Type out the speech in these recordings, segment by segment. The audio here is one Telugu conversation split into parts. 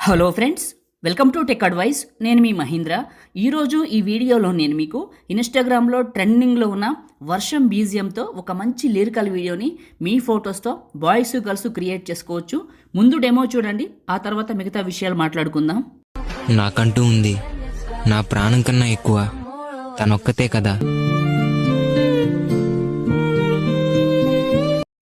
Hello friends, welcome to tech advice. నేను మీ మహీంద్ర. ఈరోజు ఈ వీడియోలో నేను మీకు ఇన్స్టాగ్రామ్లో ట్రెండింగ్లో ఉన్న వర్షం బీజియంతో ఒక మంచి లిరికల్ వీడియోని మీ ఫొటోస్తో బాయ్స్ గర్ల్స్ క్రియేట్ చేసుకోవచ్చు. ముందు డెమో చూడండి, ఆ తర్వాత మిగతా విషయాలు మాట్లాడుకుందాం. నాకంటూ ఉంది, నా ప్రాణం కన్నా ఎక్కువ తనొక్కతే కదా.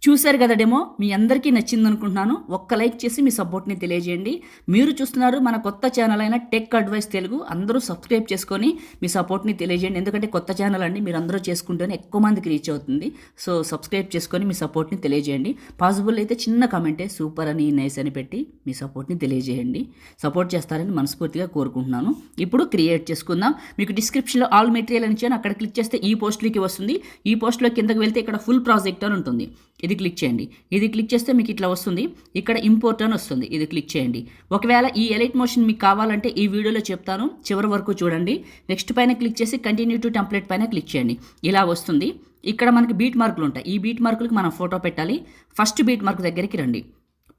చూశారు కదా డెమో, మీ అందరికీ నచ్చింది అనుకుంటున్నాను. ఒక్క లైక్ చేసి మీ సపోర్ట్ని తెలియజేయండి. మీరు చూస్తున్నారు మన కొత్త ఛానల్ అయిన టెక్ అడ్వైస్ తెలుగు. అందరూ సబ్స్క్రైబ్ చేసుకొని మీ సపోర్ట్ని తెలియజేయండి. ఎందుకంటే కొత్త ఛానల్ అండి, మీరు అందరూ చేసుకుంటేనే ఎక్కువ మందికి రీచ్ అవుతుంది. సో సబ్స్క్రైబ్ చేసుకొని మీ సపోర్ట్ని తెలియజేయండి. పాసిబుల్ అయితే చిన్న కమెంటే సూపర్ అని నైస్ అని పెట్టి మీ సపోర్ట్ని తెలియజేయండి. సపోర్ట్ చేస్తారని మనస్ఫూర్తిగా కోరుకుంటున్నాను. ఇప్పుడు క్రియేట్ చేసుకుందాం. మీకు డిస్క్రిప్షన్లో ఆల్ మెటీరియల్ అని ఇచ్చాను, అక్కడ క్లిక్ చేస్తే ఈ పోస్ట్లోకి వస్తుంది. ఈ పోస్ట్లో కిందకి వెళ్తే ఇక్కడ ఫుల్ ప్రాజెక్ట్ అని ఉంటుంది, ఇది క్లిక్ చేయండి. ఇది క్లిక్ చేస్తే మీకు ఇట్లా వస్తుంది. ఇక్కడ ఇంపోర్ట్ అని వస్తుంది, ఇది క్లిక్ చేయండి. ఒకవేళ ఈ ఎలైట్ మోషన్ మీకు కావాలంటే ఈ వీడియోలో చెప్తాను, చివరి వరకు చూడండి. నెక్స్ట్ పైన క్లిక్ చేసి కంటిన్యూ టు టెంప్లెట్ పైన క్లిక్ చేయండి. ఇలా వస్తుంది. ఇక్కడ మనకి బీట్ మార్కులు ఉంటాయి. ఈ బీట్ మార్కులకు మనం ఫోటో పెట్టాలి. ఫస్ట్ బీట్ మార్క్ దగ్గరికి రండి.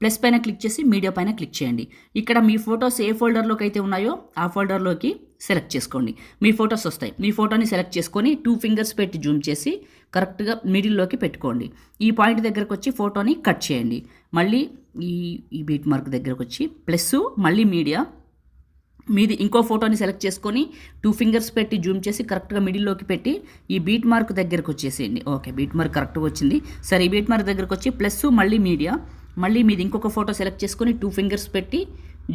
ప్లస్ పైన క్లిక్ చేసి మీడియా పైన క్లిక్ చేయండి. ఇక్కడ మీ ఫొటోస్ ఏ ఫోల్డర్లోకి అయితే ఉన్నాయో ఆ ఫోల్డర్లోకి సెలెక్ట్ చేసుకోండి. మీ ఫొటోస్ వస్తాయి. మీ ఫోటోని సెలెక్ట్ చేసుకొని 2 ఫింగర్స్ పెట్టి జూమ్ చేసి కరెక్ట్గా మిడిల్లోకి పెట్టుకోండి. ఈ పాయింట్ దగ్గరకు వచ్చి ఫోటోని కట్ చేయండి. మళ్ళీ ఈ బీట్ మార్క్ దగ్గరకు వచ్చి ప్లస్ మళ్ళీ మీడియా మీది ఇంకో ఫోటోని సెలెక్ట్ చేసుకొని 2 ఫింగర్స్ పెట్టి జూమ్ చేసి కరెక్ట్గా మిడిల్లోకి పెట్టి ఈ బీట్ మార్క్ దగ్గరకు వచ్చేసేయండి. ఓకే, బీట్ మార్క్ కరెక్ట్గా వచ్చింది. సరే, ఈ బీట్ మార్క్ దగ్గరకు వచ్చి ప్లస్ మళ్ళీ మీడియా మళ్ళీ మీది ఇంకొక ఫోటో సెలెక్ట్ చేసుకొని 2 ఫింగర్స్ పెట్టి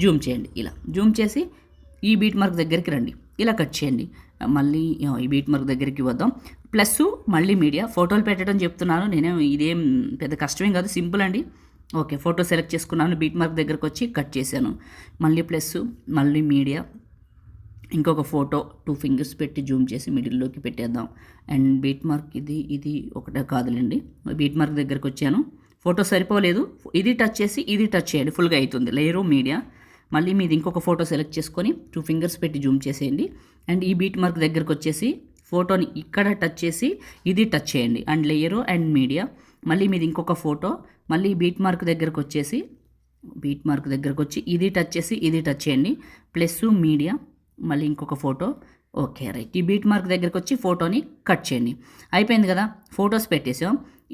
జూమ్ చేయండి. ఇలా జూమ్ చేసి ఈ బీట్ మార్క్ దగ్గరికి రండి, ఇలా కట్ చేయండి. మళ్ళీ ఈ బీట్ మార్క్ దగ్గరికి వద్దాం. ప్లస్ మళ్ళీ మీడియా ఫోటోలు పెట్టడం చెప్తున్నాను నేనే, ఇదేం పెద్ద కష్టమేం కాదు, సింపుల్ అండి. ఓకే, ఫోటో సెలెక్ట్ చేసుకున్నాను, బీట్ మార్క్ దగ్గరకు వచ్చి కట్ చేశాను. మళ్ళీ ప్లస్ మళ్ళీ మీడియా ఇంకొక ఫోటో 2 ఫింగర్స్ పెట్టి జూమ్ చేసి మిడిల్లోకి పెట్టేద్దాం. అండ్ బీట్ మార్క్ ఇది ఒకటే కాదులేండి. బీట్ మార్క్ దగ్గరకు వచ్చాను, ఫోటో సరిపోలేదు, ఇది టచ్ చేసి ఇది టచ్ చేయండి, ఫుల్గా అవుతుంది. లేయరు మీడియా మళ్ళీ మీది ఇంకొక ఫోటో సెలెక్ట్ చేసుకొని 2 ఫింగర్స్ పెట్టి జూమ్ చేసేయండి. అండ్ ఈ బీట్ మార్క్ దగ్గరకు వచ్చేసి ఫోటోని ఇక్కడ టచ్ చేసి ఇది టచ్ చేయండి. అండ్ లేయరు అండ్ మీడియా మళ్ళీ మీది ఇంకొక ఫోటో మళ్ళీ బీట్ మార్క్ దగ్గరకు వచ్చేసి ఇది టచ్ చేసి ఇది టచ్ చేయండి. ప్లస్ మీడియా మళ్ళీ ఇంకొక ఫోటో. ఓకే రైట్, ఈ బీట్ మార్క్ దగ్గరకు వచ్చి ఫోటోని కట్ చేయండి. అయిపోయింది కదా, ఫొటోస్ పెట్టేసాం.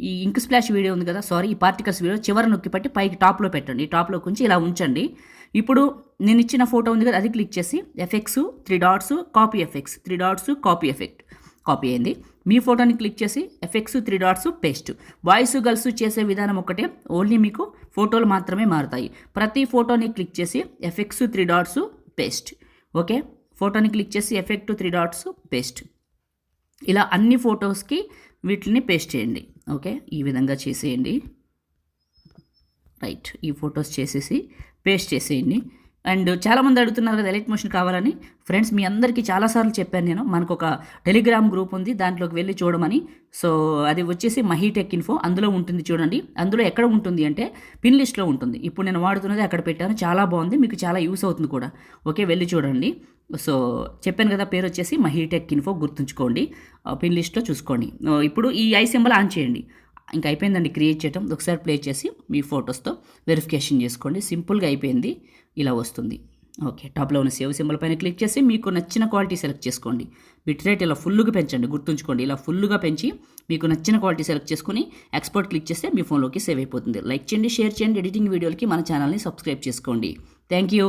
ఈ ఇంక్ స్ప్లాష్ వీడియో ఉంది కదా, ఈ పార్టికల్స్ వీడియో చివరి నొక్కి పట్టి పైకి టాప్లో పెట్టండి. టాప్లో కొంచెం ఇలా ఉంచండి. ఇప్పుడు నేను ఇచ్చిన ఫోటో ఉంది కదా, అది క్లిక్ చేసి effects 3 dots copy effects 3 dots copy effect copy అయింది. మీ ఫోటోని క్లిక్ చేసి effects 3 dots paste. Boys girls చేసే విధానం ఒకటే, ఓన్లీ మీకు ఫోటోలు మాత్రమే మారుతాయి. ప్రతి ఫోటోని క్లిక్ చేసి ఎఫెక్ట్స్ 3 డాట్స్ పేస్ట్. ఓకే, ఫోటోని క్లిక్ చేసి ఎఫెక్ట్ 3 డాట్స్ పేస్ట్. ఇలా అన్ని ఫొటోస్కి వీటిని పేస్ట్ చేయండి. ఓకే, ఈ విధంగా చేసేయండి. రైట్, ఈ ఫొటోస్ చేసేసి పేస్ట్ చేసేయండి. అండ్ చాలామంది అడుగుతున్నారు కదా ఎలైట్ మోషన్ కావాలని. ఫ్రెండ్స్, మీ అందరికీ చాలాసార్లు చెప్పాను నేను, మనకు ఒక టెలిగ్రామ్ గ్రూప్ ఉంది, దాంట్లోకి వెళ్ళి చూడమని. సో అది వచ్చేసి మహీటెక్ ఇన్ఫో, అందులో ఉంటుంది చూడండి. అందులో ఎక్కడ ఉంటుంది అంటే పిన్ లిస్ట్లో ఉంటుంది. ఇప్పుడు నేను వాడుతున్నది అక్కడ పెట్టాను, చాలా బాగుంది, మీకు చాలా యూస్ అవుతుంది కూడా. ఓకే, వెళ్ళి చూడండి. సో చెప్పాను కదా, పేరు వచ్చేసి మహీటెక్ ఇన్ఫో, గుర్తుంచుకోండి. పిన్ లిస్ట్లో చూసుకోండి. ఇప్పుడు ఈ ఐ సింబల్ ఆన్ చేయండి. ఇంకా అయిపోయిందండి క్రియేట్ చేయడం. ఒకసారి ప్లే చేసి మీ ఫొటోస్తో వెరిఫికేషన్ చేసుకోండి. సింపుల్గా అయిపోయింది, ఇలా వస్తుంది. ఓకే, టాప్లో ఉన్న సేవ్ సింబల్ పైన క్లిక్ చేసి మీకు నచ్చిన క్వాలిటీ సెలెక్ట్ చేసుకోండి. బిట్ రేట్ ఇలా ఫుల్గా పెంచండి, గుర్తుంచుకోండి. ఇలా ఫుల్గా పెంచి మీకు నచ్చిన క్వాలిటీ సెలెక్ట్ చేసుకుని ఎక్స్పోర్ట్ క్లిక్ చేస్తే మీ ఫోన్లోకి సేవ్ అయిపోతుంది. లైక్ చేయండి, షేర్ చేయండి. ఎడిటింగ్ వీడియోలకి మన ఛానల్ని సబ్స్క్రైబ్ చేసుకోండి. Thank you.